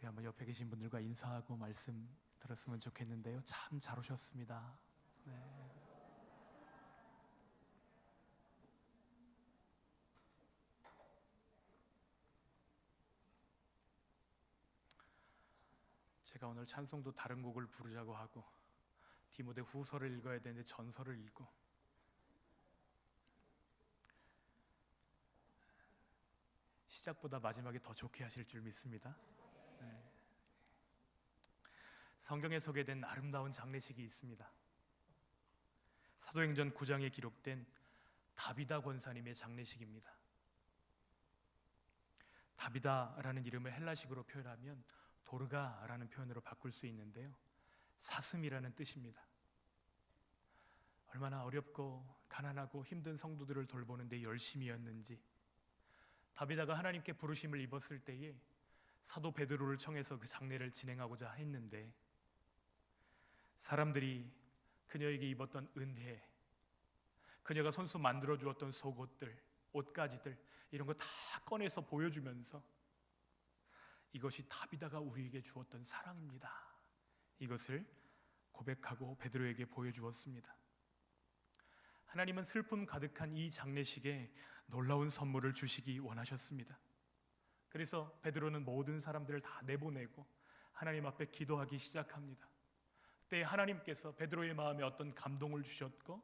우리 한번 옆에 계신 분들과 인사하고 말씀 들었으면 좋겠는데요. 참 잘 오셨습니다. 네. 제가 오늘 찬송도 다른 곡을 부르자고 하고 디모데 후서를 읽어야 되는데 전서를 읽고 시작보다 마지막이 더 좋게 하실 줄 믿습니다. 네. 성경에 소개된 아름다운 장례식이 있습니다. 사도행전 9장에 기록된 다비다 권사님의 장례식입니다. 다비다라는 이름을 헬라식으로 표현하면 도르가라는 표현으로 바꿀 수 있는데요, 사슴이라는 뜻입니다. 얼마나 어렵고 가난하고 힘든 성도들을 돌보는 데 열심이었는지, 다비다가 하나님께 부르심을 입었을 때에 사도 베드로를 청해서 그 장례를 진행하고자 했는데, 사람들이 그녀에게 입었던 은혜, 그녀가 손수 만들어 주었던 속옷들, 옷가지들, 이런 거 다 꺼내서 보여주면서 이것이 다비다가 우리에게 주었던 사랑입니다, 이것을 고백하고 베드로에게 보여주었습니다. 하나님은 슬픔 가득한 이 장례식에 놀라운 선물을 주시기 원하셨습니다. 그래서 베드로는 모든 사람들을 다 내보내고 하나님 앞에 기도하기 시작합니다. 그때 하나님께서 베드로의 마음에 어떤 감동을 주셨고,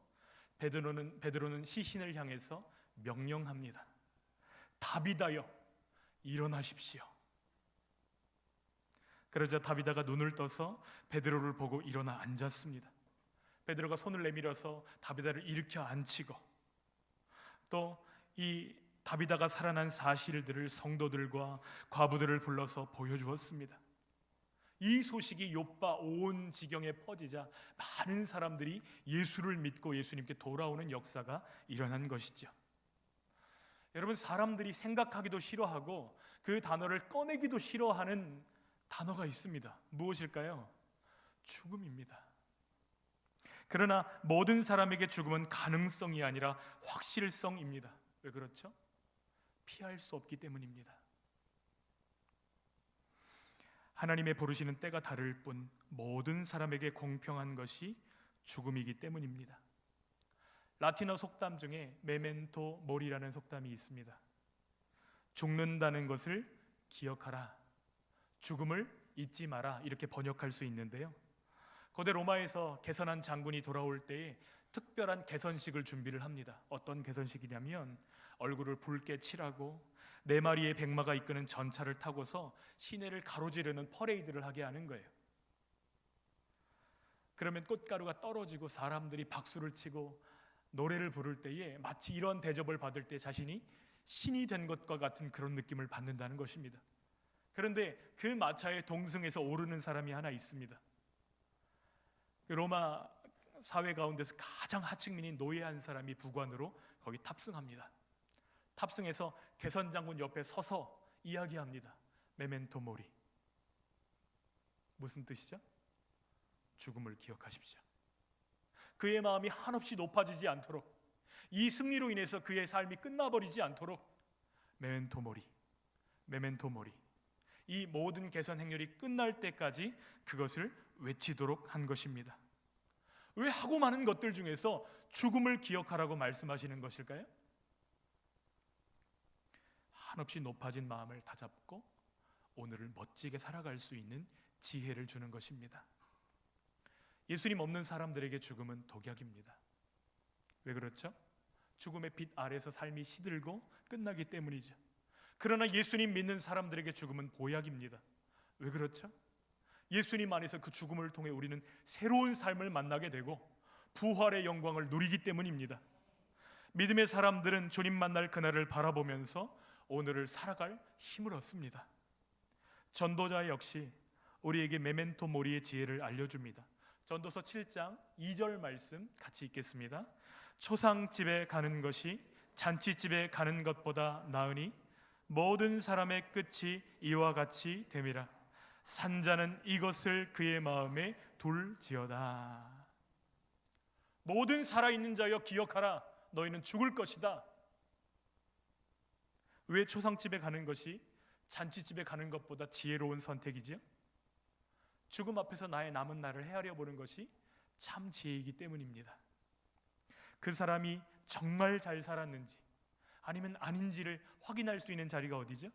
베드로는 시신을 향해서 명령합니다. 다비다여, 일어나십시오. 그러자 다비다가 눈을 떠서 베드로를 보고 일어나 앉았습니다. 베드로가 손을 내밀어서 다비다를 일으켜 앉히고, 또 이 다비다가 살아난 사실들을 성도들과 과부들을 불러서 보여주었습니다. 이 소식이 욥바 온 지경에 퍼지자 많은 사람들이 예수를 믿고 예수님께 돌아오는 역사가 일어난 것이죠. 여러분, 사람들이 생각하기도 싫어하고 그 단어를 꺼내기도 싫어하는 단어가 있습니다. 무엇일까요? 죽음입니다. 그러나 모든 사람에게 죽음은 가능성이 아니라 확실성입니다. 왜 그렇죠? 피할 수 없기 때문입니다. 하나님의 부르시는 때가 다를 뿐 모든 사람에게 공평한 것이 죽음이기 때문입니다. 라틴어 속담 중에 메멘토 모리라는 속담이 있습니다. 죽는다는 것을 기억하라, 죽음을 잊지 마라, 이렇게 번역할 수 있는데요, 고대 로마에서 개선한 장군이 돌아올 때에 특별한 개선식을 준비를 합니다. 어떤 개선식이냐면 얼굴을 붉게 칠하고 4마리의 백마가 이끄는 전차를 타고서 시내를 가로지르는 퍼레이드를 하게 하는 거예요. 그러면 꽃가루가 떨어지고 사람들이 박수를 치고 노래를 부를 때에 마치 이런 대접을 받을 때 자신이 신이 된 것과 같은 그런 느낌을 받는다는 것입니다. 그런데 그 마차에 동승해서 오르는 사람이 하나 있습니다. 로마 사회 가운데서 가장 하층민인 노예 한 사람이 부관으로 거기 탑승합니다. 탑승해서 개선장군 옆에 서서 이야기합니다. 메멘토 모리. 무슨 뜻이죠? 죽음을 기억하십시오. 그의 마음이 한없이 높아지지 않도록, 이 승리로 인해서 그의 삶이 끝나버리지 않도록 메멘토 모리, 메멘토 모리, 이 모든 개선 행렬이 끝날 때까지 그것을 외치도록 한 것입니다. 왜 하고 많은 것들 중에서 죽음을 기억하라고 말씀하시는 것일까요? 한없이 높아진 마음을 다잡고 오늘을 멋지게 살아갈 수 있는 지혜를 주는 것입니다. 예수님 없는 사람들에게 죽음은 독약입니다. 왜 그렇죠? 죽음의 빛 아래서 삶이 시들고 끝나기 때문이죠. 그러나 예수님 믿는 사람들에게 죽음은 보약입니다. 왜 그렇죠? 예수님 안에서 그 죽음을 통해 우리는 새로운 삶을 만나게 되고 부활의 영광을 누리기 때문입니다. 믿음의 사람들은 주님 만날 그날을 바라보면서 오늘을 살아갈 힘을 얻습니다. 전도자 역시 우리에게 메멘토 모리의 지혜를 알려줍니다. 전도서 7장 2절 말씀 같이 읽겠습니다. 초상집에 가는 것이 잔치집에 가는 것보다 나으니 모든 사람의 끝이 이와 같이 됨이라. 산자는 이것을 그의 마음에 둘지어다. 모든 살아있는 자여 기억하라, 너희는 죽을 것이다. 왜 초상집에 가는 것이 잔치집에 가는 것보다 지혜로운 선택이지요. 죽음 앞에서 나의 남은 날을 헤아려 보는 것이 참 지혜이기 때문입니다. 그 사람이 정말 잘 살았는지 아니면 아닌지를 확인할 수 있는 자리가 어디죠?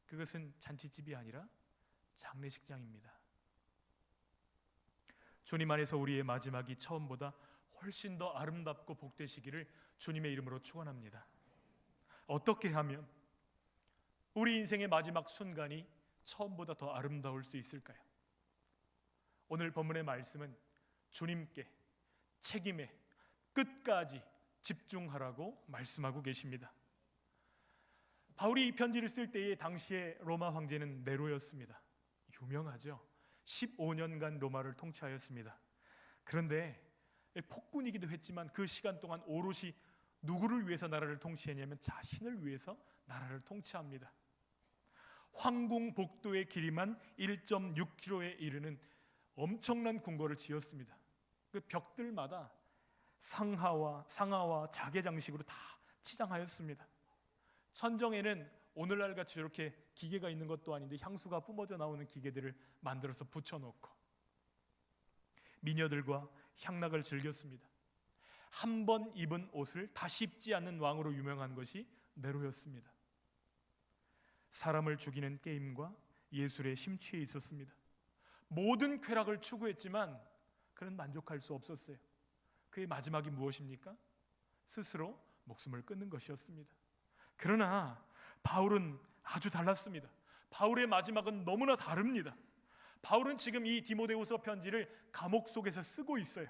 그것은 잔치집이 아니라 장례식장입니다. 주님 안에서 우리의 마지막이 처음보다 훨씬 더 아름답고 복되시기를 주님의 이름으로 축원합니다. 어떻게 하면 우리 인생의 마지막 순간이 처음보다 더 아름다울 수 있을까요? 오늘 본문의 말씀은 주님께 책임에 끝까지 집중하라고 말씀하고 계십니다. 바울이 이 편지를 쓸 때에 당시의 로마 황제는 네로였습니다. 유명하죠. 15년간 로마를 통치하였습니다. 그런데 폭군이기도 했지만 그 시간 동안 오롯이 누구를 위해서 나라를 통치했냐면 자신을 위해서 나라를 통치합니다. 황궁 복도의 길이만 1.6km에 이르는 엄청난 궁궐을 지었습니다. 그 벽들마다 상하와 자개 장식으로 다 치장하였습니다. 천정에는 오늘날 같이 이렇게 기계가 있는 것도 아닌데 향수가 뿜어져 나오는 기계들을 만들어서 붙여놓고 미녀들과 향락을 즐겼습니다. 한 번 입은 옷을 다시 입지 않는 왕으로 유명한 것이 네로였습니다. 사람을 죽이는 게임과 예술에 심취해 있었습니다. 모든 쾌락을 추구했지만 그는 만족할 수 없었어요. 그의 마지막이 무엇입니까? 스스로 목숨을 끊는 것이었습니다. 그러나 바울은 아주 달랐습니다. 바울의 마지막은 너무나 다릅니다. 바울은 지금 이 디모데후서 편지를 감옥 속에서 쓰고 있어요.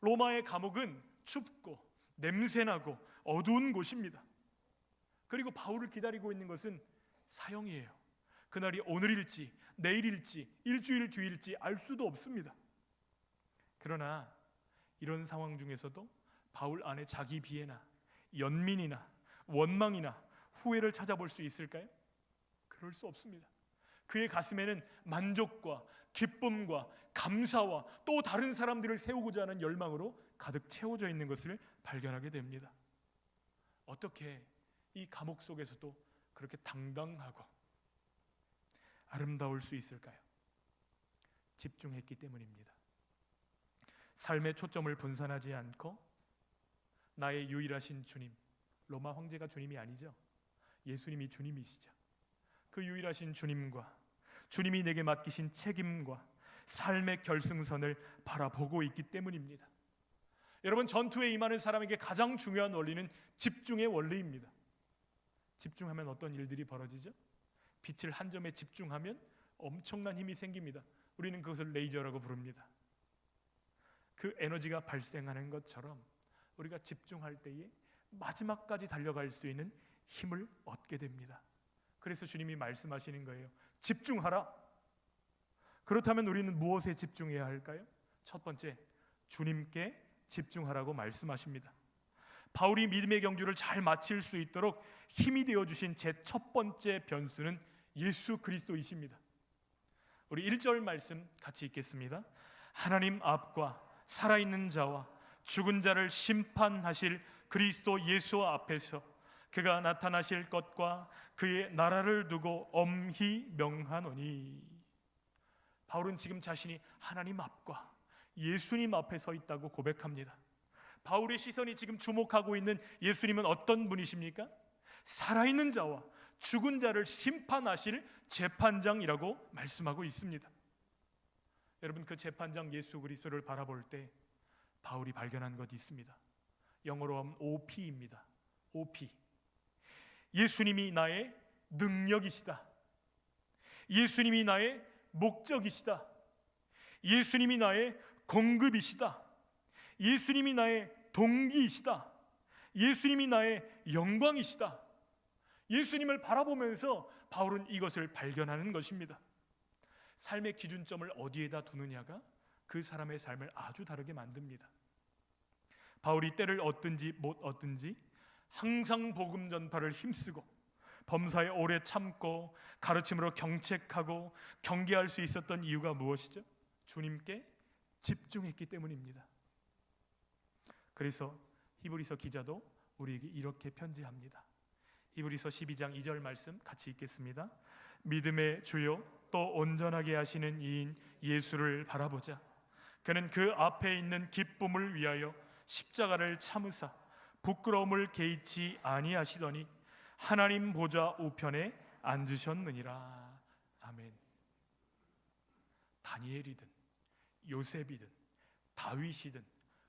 로마의 감옥은 춥고 냄새나고 어두운 곳입니다. 그리고 바울을 기다리고 있는 것은 사형이에요. 그날이 오늘일지 내일일지 일주일 뒤일지 알 수도 없습니다. 그러나 이런 상황 중에서도 바울 안에 자기 비애나 연민이나 원망이나 후회를 찾아볼 수 있을까요? 그럴 수 없습니다. 그의 가슴에는 만족과 기쁨과 감사와 또 다른 사람들을 세우고자 하는 열망으로 가득 채워져 있는 것을 발견하게 됩니다. 어떻게 이 감옥 속에서도 그렇게 당당하고 아름다울 수 있을까요? 집중했기 때문입니다. 삶의 초점을 분산하지 않고 나의 유일하신 주님, 로마 황제가 주님이 아니죠. 예수님이 주님이시죠. 그 유일하신 주님과 주님이 내게 맡기신 책임과 삶의 결승선을 바라보고 있기 때문입니다. 여러분, 전투에 임하는 사람에게 가장 중요한 원리는 집중의 원리입니다. 집중하면 어떤 일들이 벌어지죠? 빛을 한 점에 집중하면 엄청난 힘이 생깁니다. 우리는 그것을 레이저라고 부릅니다. 그 에너지가 발생하는 것처럼 우리가 집중할 때에 마지막까지 달려갈 수 있는 힘을 얻게 됩니다. 그래서 주님이 말씀하시는 거예요. 집중하라. 그렇다면 우리는 무엇에 집중해야 할까요? 첫 번째, 주님께 집중하라고 말씀하십니다. 바울이 믿음의 경주를 잘 마칠 수 있도록 힘이 되어주신 제 첫 번째 변수는 예수 그리스도이십니다. 우리 1절 말씀 같이 읽겠습니다. 하나님 앞과 살아있는 자와 죽은 자를 심판하실 그리스도 예수 앞에서 그가 나타나실 것과 그의 나라를 두고 엄히 명하노니. 바울은 지금 자신이 하나님 앞과 예수님 앞에 서 있다고 고백합니다. 바울의 시선이 지금 주목하고 있는 예수님은 어떤 분이십니까? 살아있는 자와 죽은 자를 심판하실 재판장이라고 말씀하고 있습니다. 여러분, 그 재판장 예수 그리스도를 바라볼 때 바울이 발견한 것이 있습니다. 영어로 하면 OP입니다. OP. 예수님이 나의 능력이시다. 예수님이 나의 목적이시다. 예수님이 나의 공급이시다. 예수님이 나의 동기이시다. 예수님이 나의 영광이시다. 예수님을 바라보면서 바울은 이것을 발견하는 것입니다. 삶의 기준점을 어디에다 두느냐가 그 사람의 삶을 아주 다르게 만듭니다. 바울이 때를 얻든지 못 얻든지 항상 복음 전파를 힘쓰고 범사에 오래 참고 가르침으로 경책하고 경계할 수 있었던 이유가 무엇이죠? 주님께 집중했기 때문입니다. 그래서 히브리서 기자도 우리에게 이렇게 편지합니다. 히브리서 12장 2절 말씀 같이 읽겠습니다. 믿음의 주요 또 온전하게 하시는 이인 예수를 바라보자. 그는 그 앞에 있는 기쁨을 위하여 십자가를 참으사 부끄러움을 개의치 아니하시더니 하나님 보좌 우편에 앉으셨느니라. 아멘. 다니엘이든 요셉이든 다윗이든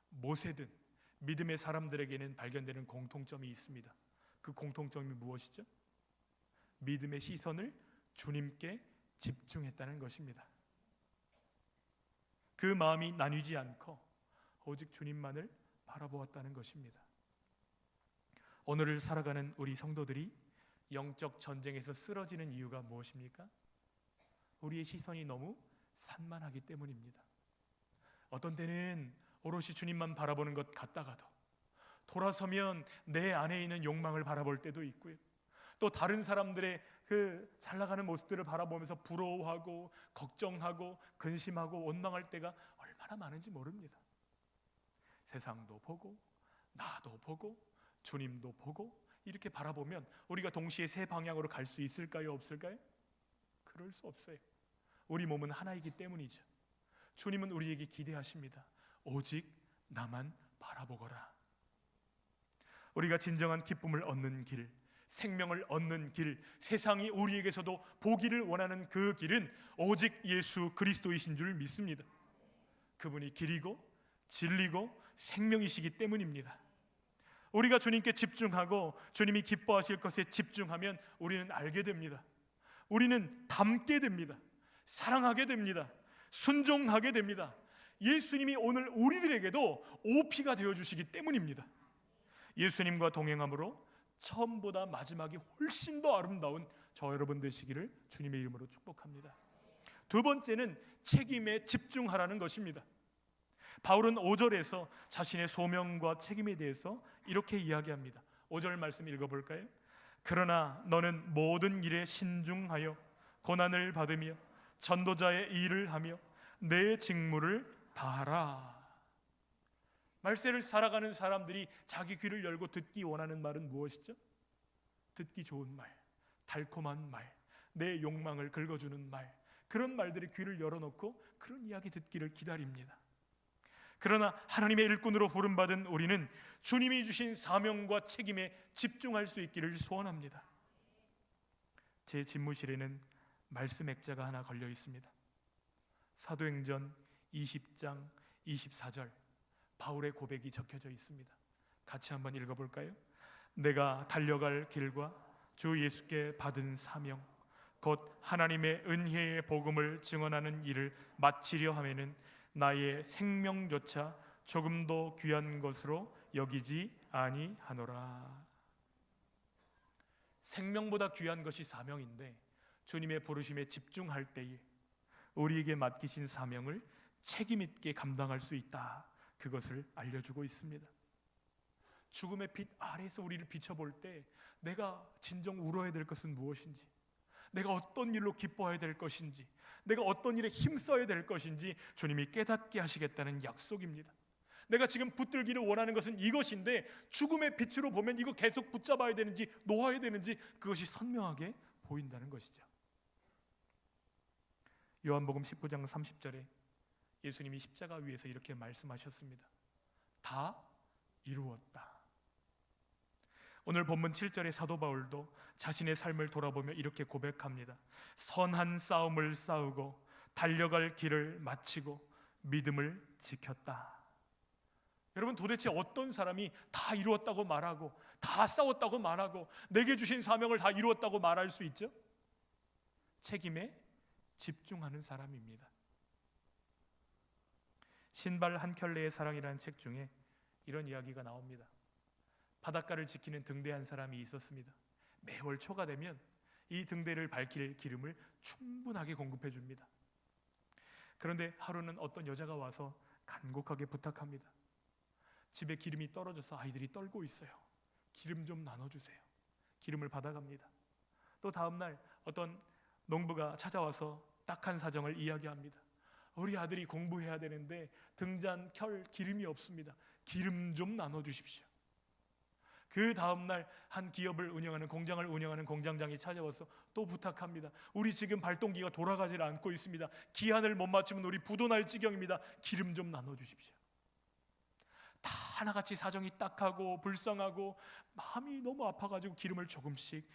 모세든 믿음의 사람들에게는 발견되는 공통점이 있습니다. 그 공통점이 무엇이죠? 믿음의 시선을 주님께 집중했다는 것입니다. 그 마음이 나뉘지 않고 오직 주님만을 바라보았다는 것입니다. 오늘을 살아가는 우리 성도들이 영적 전쟁에서 쓰러지는 이유가 무엇입니까? 우리의 시선이 너무 산만하기 때문입니다. 어떤 때는 오롯이 주님만 바라보는 것 같다가도 돌아서면 내 안에 있는 욕망을 바라볼 때도 있고요. 또 다른 사람들의 그 잘나가는 모습들을 바라보면서 부러워하고 걱정하고 근심하고 원망할 때가 얼마나 많은지 모릅니다. 세상도 보고 나도 보고 주님도 보고 이렇게 바라보면 우리가 동시에 세 방향으로 갈 수 있을까요? 없을까요? 그럴 수 없어요. 우리 몸은 하나이기 때문이죠. 주님은 우리에게 기대하십니다. 오직 나만 바라보거라. 우리가 진정한 기쁨을 얻는 길, 생명을 얻는 길, 세상이 우리에게서도 보기를 원하는 그 길은 오직 예수 그리스도이신 줄 믿습니다. 그분이 길이고 진리고 생명이시기 때문입니다. 우리가 주님께 집중하고 주님이 기뻐하실 것에 집중하면 우리는 알게 됩니다. 우리는 닮게 됩니다. 사랑하게 됩니다. 순종하게 됩니다. 예수님이 오늘 우리들에게도 오피가 되어주시기 때문입니다. 예수님과 동행함으로 처음보다 마지막이 훨씬 더 아름다운 저 여러분 되시기를 주님의 이름으로 축복합니다. 두 번째는 책임에 집중하라는 것입니다. 바울은 5절에서 자신의 소명과 책임에 대해서 이렇게 이야기합니다. 5절 말씀 읽어볼까요? 그러나 너는 모든 일에 신중하여 고난을 받으며 전도자의 일을 하며 내 직무를 다하라. 말세를 살아가는 사람들이 자기 귀를 열고 듣기 원하는 말은 무엇이죠? 듣기 좋은 말, 달콤한 말, 내 욕망을 긁어주는 말, 그런 말들이 귀를 열어놓고 그런 이야기 듣기를 기다립니다. 그러나 하나님의 일꾼으로 부름받은 우리는 주님이 주신 사명과 책임에 집중할 수 있기를 소원합니다. 제 집무실에는 말씀 액자가 하나 걸려 있습니다. 사도행전 20장 24절 바울의 고백이 적혀져 있습니다. 같이 한번 읽어볼까요? 내가 달려갈 길과 주 예수께 받은 사명 곧 하나님의 은혜의 복음을 증언하는 일을 마치려 하면은 나의 생명조차 조금도 귀한 것으로 여기지 아니하노라. 생명보다 귀한 것이 사명인데 주님의 부르심에 집중할 때에 우리에게 맡기신 사명을 책임 있게 감당할 수 있다. 그것을 알려주고 있습니다. 죽음의 빛 아래에서 우리를 비춰볼 때 내가 진정 울어야 될 것은 무엇인지, 내가 어떤 일로 기뻐해야 될 것인지, 내가 어떤 일에 힘써야 될 것인지 주님이 깨닫게 하시겠다는 약속입니다. 내가 지금 붙들기를 원하는 것은 이것인데 죽음의 빛으로 보면 이거 계속 붙잡아야 되는지 놓아야 되는지 그것이 선명하게 보인다는 것이죠. 요한복음 19장 30절에 예수님이 십자가 위에서 이렇게 말씀하셨습니다. 다 이루었다. 오늘 본문 7절의 사도 바울도 자신의 삶을 돌아보며 이렇게 고백합니다. 선한 싸움을 싸우고 달려갈 길을 마치고 믿음을 지켰다. 여러분, 도대체 어떤 사람이 다 이루었다고 말하고 다 싸웠다고 말하고 내게 주신 사명을 다 이루었다고 말할 수 있죠? 책임에 집중하는 사람입니다. 신발 한 켤레의 사랑이라는 책 중에 이런 이야기가 나옵니다. 바닷가를 지키는 등대 한 사람이 있었습니다. 매월 초가 되면 이 등대를 밝힐 기름을 충분하게 공급해 줍니다. 그런데 하루는 어떤 여자가 와서 간곡하게 부탁합니다. 집에 기름이 떨어져서 아이들이 떨고 있어요. 기름 좀 나눠주세요. 기름을 받아갑니다. 또 다음날 어떤 농부가 찾아와서 딱한 사정을 이야기합니다. 우리 아들이 공부해야 되는데 등잔 켤 기름이 없습니다. 기름 좀 나눠주십시오. 그 다음날 한 기업을 운영하는, 공장을 운영하는 공장장이 찾아와서 또 부탁합니다. 우리 지금 발동기가 돌아가질 않고 있습니다. 기한을 못 맞추면 우리 부도 날 지경입니다. 기름 좀 나눠주십시오. 다 하나같이 사정이 딱하고 불쌍하고 마음이 너무 아파가지고 기름을 조금씩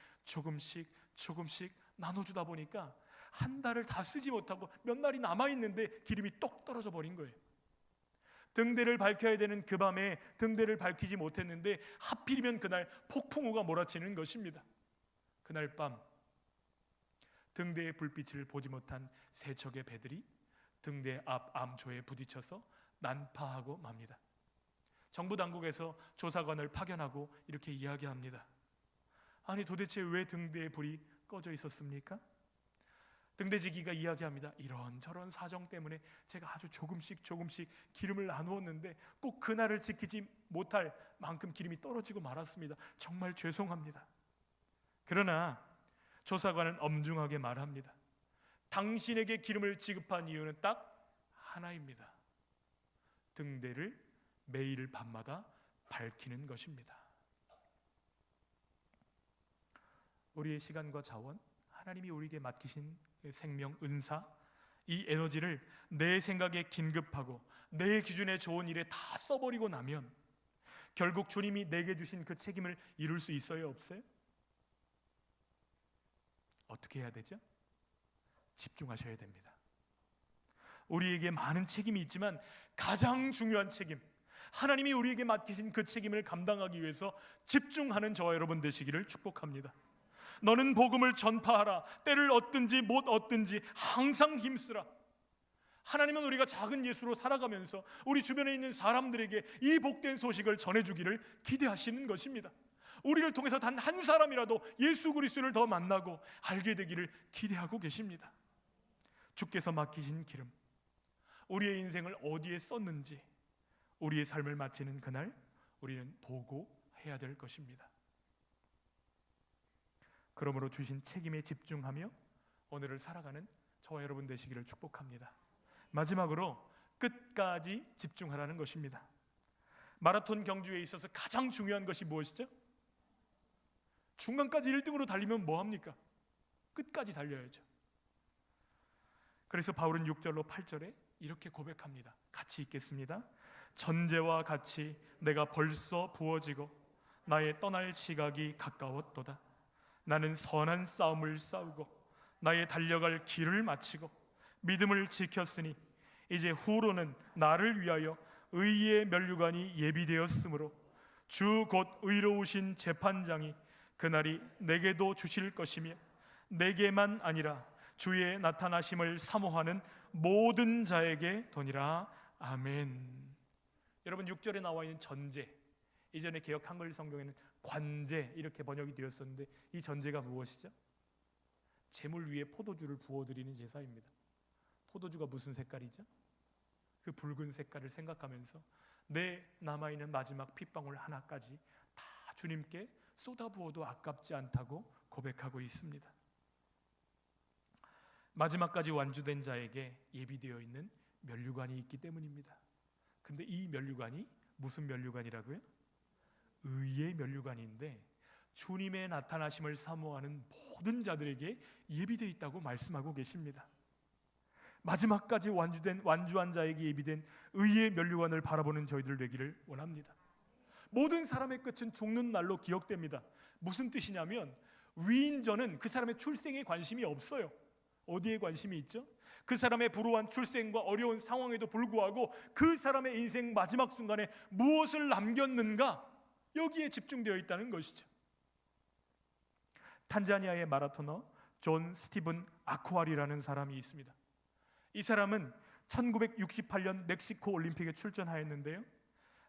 나눠주다 보니까 한 달을 다 쓰지 못하고 몇 날이 남아있는데 기름이 똑 떨어져 버린 거예요. 등대를 밝혀야 되는 그 밤에 등대를 밝히지 못했는데 하필이면 그날 폭풍우가 몰아치는 것입니다. 그날 밤 등대의 불빛을 보지 못한 세 척의 배들이 등대 앞 암초에 부딪혀서 난파하고 맙니다. 정부 당국에서 조사관을 파견하고 이렇게 이야기합니다. 아니 도대체 왜 등대에 불이 꺼져 있었습니까? 등대지기가 이야기합니다. 이런저런 사정 때문에 제가 아주 조금씩 기름을 나누었는데 꼭 그날을 지키지 못할 만큼 기름이 떨어지고 말았습니다. 정말 죄송합니다. 그러나 조사관은 엄중하게 말합니다. 당신에게 기름을 지급한 이유는 딱 하나입니다. 등대를 매일 밤마다 밝히는 것입니다. 우리의 시간과 자원, 하나님이 우리에게 맡기신 생명, 은사, 이 에너지를 내 생각에 긴급하고 내 기준에 좋은 일에 다 써버리고 나면 결국 주님이 내게 주신 그 책임을 이룰 수 있어요, 없어요? 어떻게 해야 되죠? 집중하셔야 됩니다. 우리에게 많은 책임이 있지만 가장 중요한 책임, 하나님이 우리에게 맡기신 그 책임을 감당하기 위해서 집중하는 저와 여러분 되시기를 축복합니다. 너는 복음을 전파하라. 때를 얻든지 못 얻든지 항상 힘쓰라. 하나님은 우리가 작은 예수로 살아가면서 우리 주변에 있는 사람들에게 이 복된 소식을 전해주기를 기대하시는 것입니다. 우리를 통해서 단 한 사람이라도 예수 그리스도를 더 만나고 알게 되기를 기대하고 계십니다. 주께서 맡기신 기름, 우리의 인생을 어디에 썼는지 우리의 삶을 마치는 그날 우리는 보고해야 될 것입니다. 그러므로 주신 책임에 집중하며 오늘을 살아가는 저와 여러분 되시기를 축복합니다. 마지막으로 끝까지 집중하라는 것입니다. 마라톤 경주에 있어서 가장 중요한 것이 무엇이죠? 중간까지 1등으로 달리면 뭐합니까? 끝까지 달려야죠. 그래서 바울은 6절로 8절에 이렇게 고백합니다. 같이 읽겠습니다. 전제와 같이 내가 벌써 부어지고 나의 떠날 시각이 가까웠도다. 나는 선한 싸움을 싸우고 나의 달려갈 길을 마치고 믿음을 지켰으니 이제 후로는 나를 위하여 의의 면류관이 예비되었으므로 주 곧 의로우신 재판장이 그날이 내게도 주실 것이며 내게만 아니라 주의 나타나심을 사모하는 모든 자에게 도니라. 아멘. 여러분 6절에 나와 있는 전제, 이전에 개역 한글 성경에는 관제 이렇게 번역이 되었었는데 이 전제가 무엇이죠? 제물 위에 포도주를 부어드리는 제사입니다. 포도주가 무슨 색깔이죠? 그 붉은 색깔을 생각하면서 내 남아있는 마지막 핏방울 하나까지 다 주님께 쏟아부어도 아깝지 않다고 고백하고 있습니다. 마지막까지 완주된 자에게 예비되어 있는 면류관이 있기 때문입니다. 근데 이 면류관이 무슨 면류관이라고요? 의의 면류관인데 주님의 나타나심을 사모하는 모든 자들에게 예비되어 있다고 말씀하고 계십니다. 마지막까지 완주한 자에게 예비된 의의 면류관을 바라보는 저희들 되기를 원합니다. 모든 사람의 끝은 죽는 날로 기억됩니다. 무슨 뜻이냐면 위인전은 그 사람의 출생에 관심이 없어요. 어디에 관심이 있죠? 그 사람의 불우한 출생과 어려운 상황에도 불구하고 그 사람의 인생 마지막 순간에 무엇을 남겼는가, 여기에 집중되어 있다는 것이죠. 탄자니아의 마라토너 존 스티븐 아쿠아리라는 사람이 있습니다. 이 사람은 1968년 멕시코 올림픽에 출전하였는데요,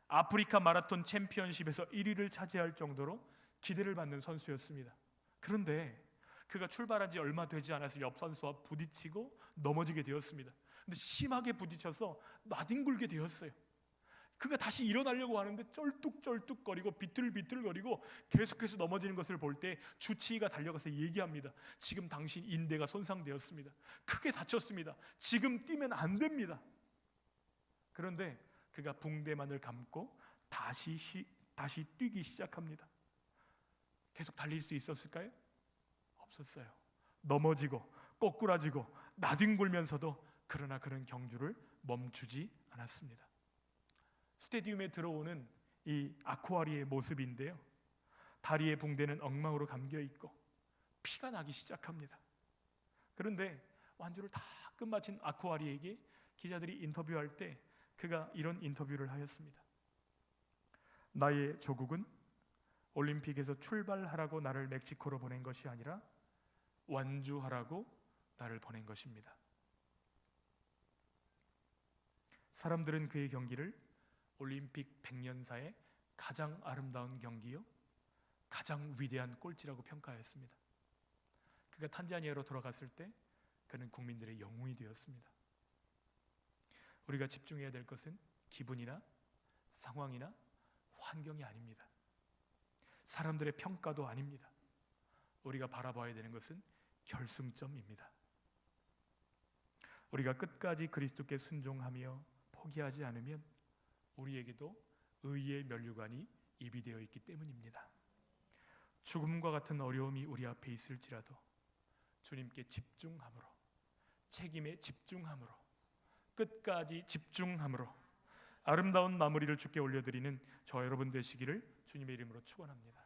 아프리카 마라톤 챔피언십에서 1위를 차지할 정도로 기대를 받는 선수였습니다. 그런데 그가 출발한 지 얼마 되지 않아서 옆 선수와 부딪히고 넘어지게 되었습니다. 근데 심하게 부딪혀서 나뒹굴게 되었어요. 그가 다시 일어나려고 하는데 쩔뚝쩔뚝거리고 비틀비틀거리고 계속해서 넘어지는 것을 볼 때 주치의가 달려가서 얘기합니다. 지금 당신 인대가 손상되었습니다. 크게 다쳤습니다. 지금 뛰면 안 됩니다. 그런데 그가 붕대만을 감고 다시 뛰기 시작합니다. 계속 달릴 수 있었을까요? 없었어요. 넘어지고 꼬꾸라지고 나뒹굴면서도 그러나 그는 경주를 멈추지 않았습니다. 스테디움에 들어오는 이 아쿠아리의 모습인데요, 다리의 붕대는 엉망으로 감겨 있고 피가 나기 시작합니다. 그런데 완주를 다 끝마친 아쿠아리에게 기자들이 인터뷰할 때 그가 이런 인터뷰를 하였습니다. 나의 조국은 올림픽에서 출발하라고 나를 멕시코로 보낸 것이 아니라 완주하라고 나를 보낸 것입니다. 사람들은 그의 경기를 올림픽 100년사의 가장 아름다운 경기요, 가장 위대한 꼴찌라고 평가했습니다. 그가 탄자니아로 돌아갔을 때 그는 국민들의 영웅이 되었습니다. 우리가 집중해야 될 것은 기분이나 상황이나 환경이 아닙니다. 사람들의 평가도 아닙니다. 우리가 바라봐야 되는 것은 결승점입니다. 우리가 끝까지 그리스도께 순종하며 포기하지 않으면 우리에게도 의의 면류관이 예비되어 있기 때문입니다. 죽음과 같은 어려움이 우리 앞에 있을지라도 주님께 집중함으로, 책임에 집중함으로, 끝까지 집중함으로 아름다운 마무리를 주께 올려드리는 저 여러분 되시기를 주님의 이름으로 축원합니다.